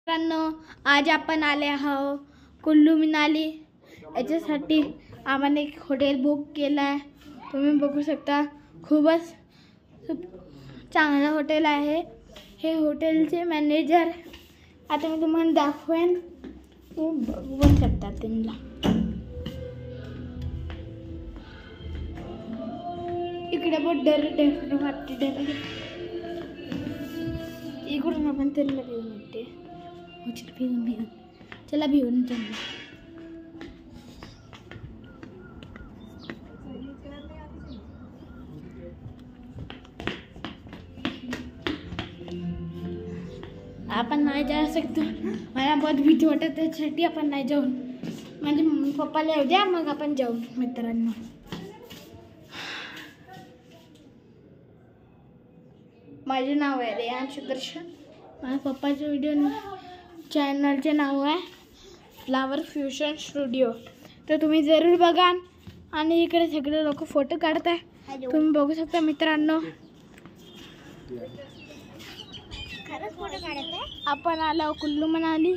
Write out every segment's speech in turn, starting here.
मित्रांनो, आज आपण आले आहोत कुल्लू मनाली। याच्यासाठी आम्हाला एक हॉटेल बुक केलं आहे। तुम्ही बघू शकता, खूपच चांगलं हॉटेल आहे। हे हॉटेलचे मॅनेजर आता मी तुम्हाला दाखवेन, तुम्ही बघू शकता त्यांना। इकडे बहुत डर वाटते, इकडून आपण त्यांना घेऊन येते। चला भिवून त्यांना। आपण नाही जाऊ शकतो, मला बहुत भीती वाटत, त्यासाठी आपण नाही जाऊन, म्हणजे मम्मी पप्पाला येऊ द्या, मग आपण जाऊ। मित्रांनो, माझे नाव आहे रेहान सुदर्शन। माझ्या पप्पाच्या व्हिडिओ चॅनलचे नाव आहे फ्लावर फ्युजन स्टुडिओ, तर तुम्ही जरूर बघा। आणि इकडे सगळे लोक फोटो काढताय, तुम्ही बघू शकता मित्रांनो। आपण आलो कुल्लू मनाली,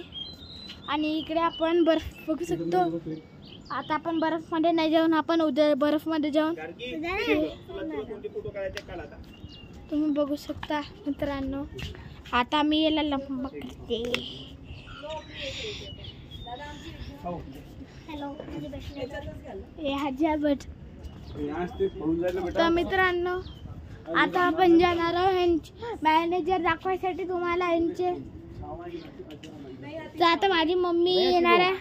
आणि इकडे आपण बर्फ बघू शकतो। आता आपण बर्फमध्ये नाही जाऊन, आपण उद्या बर्फमध्ये जाऊन तुम्ही बघू शकता मित्रांनो। आता मी याला लंब करते। तर मित्रांनो, आता आपण जाणार आहोत मॅनेजर दाखवायसाठी तुम्हाला यांचे। तर आता माझी मम्मी येणार आहे।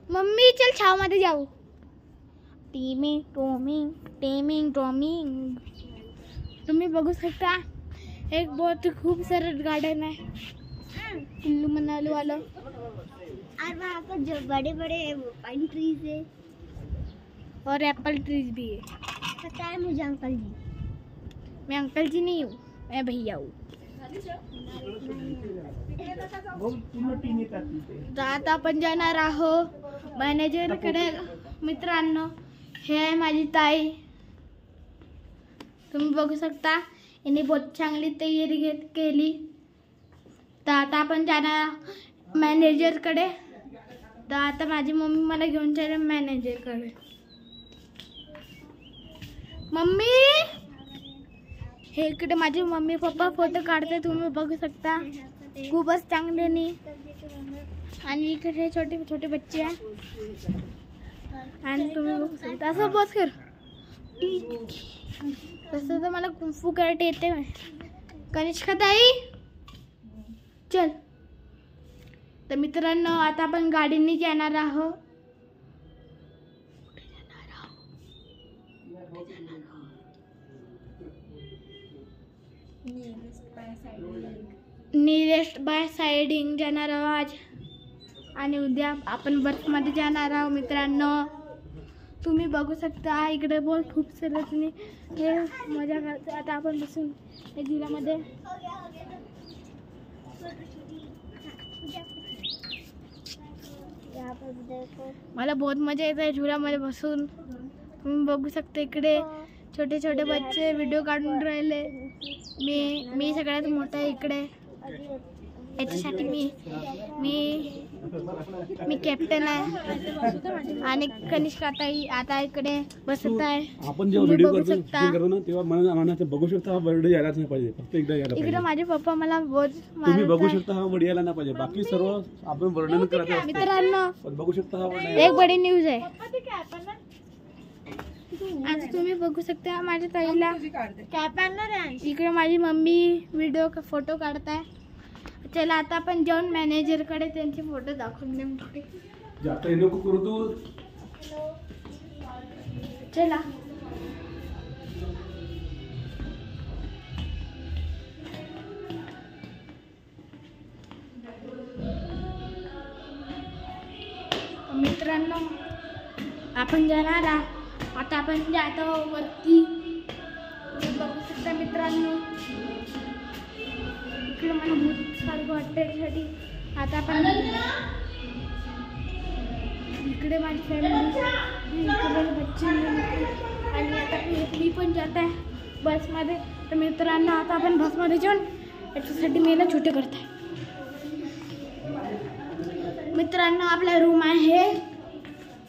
मम्मी चल छाव मध्ये जाऊ। टेमिंग तुम्ही बघू शकता, एक बहुत खूब सरस गार्डन है कुल्लू मनाली वाला। और वहाँ पर जो बड़े बड़े पाइन ट्रीज है और एप्पल ट्रीज भी है। पता है मुझे अंकल जी, मैं अंकल जी नहीं हूँ, मैं भैया हूँ। आता आपण जाणार आहोत मॅनेजर कडे। मित्रांनो, हे आहे माझी ताई, तुम्ही बघू शकता, यांनी बहुत चांगली तयारी केली। तर आता आपण जाणार मॅनेजर कडे। तर आता माझी मम्मी मला घेऊन जाणार मॅनेजर कडे। मम्मी, हे इकडे माझे मम्मी पप्पा फोटो काढते, तुम्ही बघू शकता, खूपच चांगल्याने। आणि इकडे छोटे छोटे बच्चे आहे, आणि तुम्ही बघू शकता, असं बस कर। तसं तर मला कुंफू कराटे येते। कनिष्का ताई चल। तर मित्रांनो, आता आपण गाडीने जाणार आहोत। नियरेस्ट बाय साइडिंग जाणार आहोत आज, आणि उद्या आपण बर्फमध्ये जाणार आहोत मित्रांनो। तुम्ही बघू शकता, इकडे बहुत खूप सरस हे मजा करते। आता आपण बसून या झुल्यामध्ये, मला बहुत मजा येत आहे झुल्यामध्ये बसून। तुम्ही बघू शकता, इकडे छोटे छोटे बच्चे व्हिडिओ काढून राहिले। मी सगळ्यात मोठा आहे इकडे, याच्यासाठी मी कॅप्टन आहे। आणि कनिष्का ताई आता इकडे बसत आहे। आपण जेव्हा व्हिडिओ करतो ना, तेव्हा मनात बघू शकता, हा वर्ड यायलाच नाही पाहिजे, फक्त एकदा यायला पाहिजे। इकडे माझे पप्पा मला बहुत तुम्ही बघू शकता, हा वर्ड यायला नाही पाहिजे, बाकी सर्व आपण वर्णन करत असतो। मित्रांनो, पण बघू शकता, हा वर्ड एक बडी न्यूज आहे। आता तुम्ही बघू शकता, माझ्या ताईला इकडे माझी मम्मी व्हिडिओ फोटो काढताय। चला आता आपण जाऊन मॅनेजर कडे त्यांचे फोटो दाखवून देऊ। जाता नको करू तू, चला। मित्रांनो, आपण जाणार आता आपण जातो वरती, बघू शकता मित्रांनो। इकडे मला भूत सारखं वाटतं, यासाठी आता आपण इकडे माझी फॅमिली, इकडे बच्चे, आणि आता मी पण जात आहे बसमध्ये। तर मित्रांनो, आता आपण बसमध्ये जाऊन याच्यासाठी मी याला छोटे करत आहे. मित्रांनो आपला रूम आहे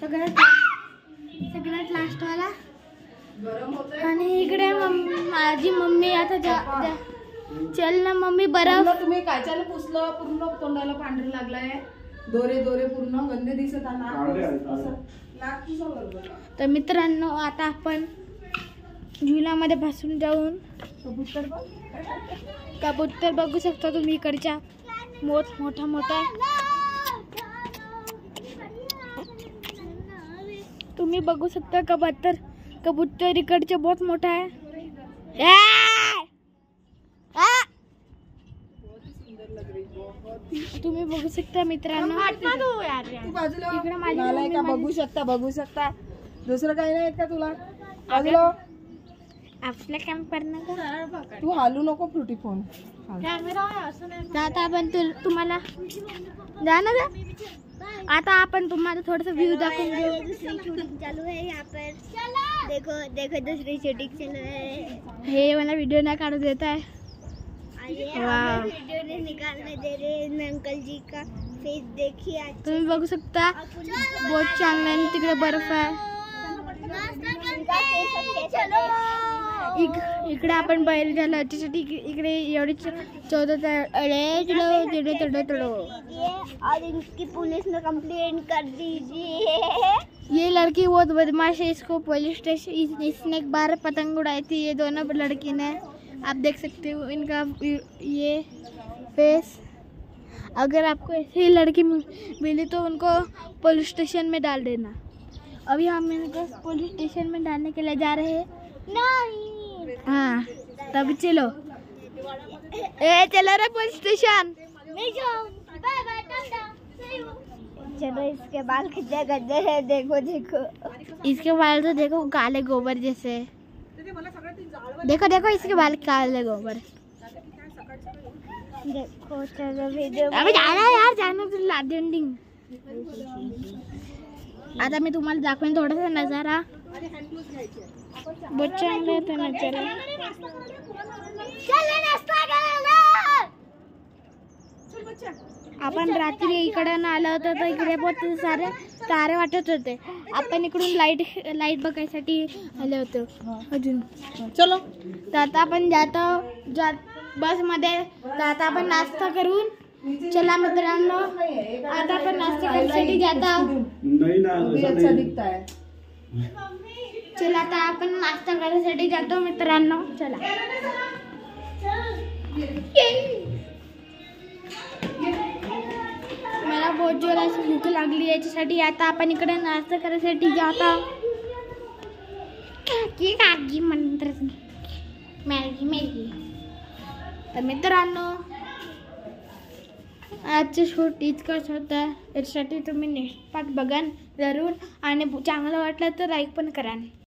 सगळ्यात लास्टवाला. आणि इकडे माझी मम्मी आता चल ना मम्मी बरं. तुम्ही काचाला पुसलं पूर्ण तोंडाला पांढरं लागलाय. दोरे दोरे पूर्ण गंदे दिसत तर मित्रांनो आता आपण झुलामध्ये बसून जाऊन कबूतर बघू शकता तुम्ही. इकडच्या मोठा तुम्ही बघू शकता. कबूतर इकडचे बहुत मोठा आहे. तुम्ही बघू शकता मित्रांनो. इकडे बघू शकता दुसरं काही नाही का तुला. बाजूला आपलं काम करणं. तू हालू नको फ्रुटी फोन. आता आपण तुम्हाला जा ना जा. आता आपण तुम्हाला थोडस व्ह्यू दाखवून देऊ. दूसरी शूटिंग चालू है यहाँ पर. देखो दूसरी शूटिंग चालू है. हे मला व्हिडिओ नाही काढू देत आहे. वीडियो ने निकालने दे रहे अंकल जी का फेस. देखिए तुम्ही बघू शकता बहुत चांगला आहे. तिकडे बर्फ आहे. इकडे आपण बैल झालो त्याच्यासाठी इकडे एवढी 14 और इनकी पुलिस में कंप्लेंट कर दीजिए. ये लड़की बहुत बदमाश है. इसको पुलिस स्टेशन इसने एक बार पतंग उड़ाई थी. ये दोनों लड़की ने आप देख सकते हो इनका ये फेस. अगर आपको ऐसी ही लड़की मिली तो उनको पुलिस स्टेशन में डाल देना. अभी हम इनको पुलिस स्टेशन में डालने के लिए जा रहे हैं. नहीं. हाँ तब चलो. चलो रे पुलिस स्टेशन. मैं जाऊँ. Bye bye tata. चलो इसके बाल कितने गंदे हैं. देखो इसके बाल तो देखो काले गोबर जैसे. देखो इसके बाल काले गोबर. देखो चलो वीडियो. अबे जाना यार जाना तुला एंडिंग. आता मी तुम्हाला दाखवेन थोडासा नजारा. बहुत चांगला आहे तो नजारा. आपण रात्री इकडे आलो होतो तर इकडे बहुत सारे तारे वाटत होते. आपण इकडून लाईट बघायसाठी आले होतो अजून. चलो तर आता आपण बस मध्ये. तर आता आपण नाश्ता करून. चला मित्रांनो आता आपण नाश्ता करण्यासाठी जाता. नाही ना अच्छा दिखता है. चला आता आपण नाश्ता करण्यासाठी जातो मित्रांनो. चला मला बहुत जोराची भूक लागली याच्यासाठी आता आपण इकडे नाश्ता करण्यासाठी जाता. की काकी म्हणतात मॅगी. तर मित्रांनो आजचं शूट इतकंच होतं. याच्यासाठी तुम्ही नेक्स्ट पार्ट बघा जरूर. आणि चांगलं वाटलं तर लाईक पण करा.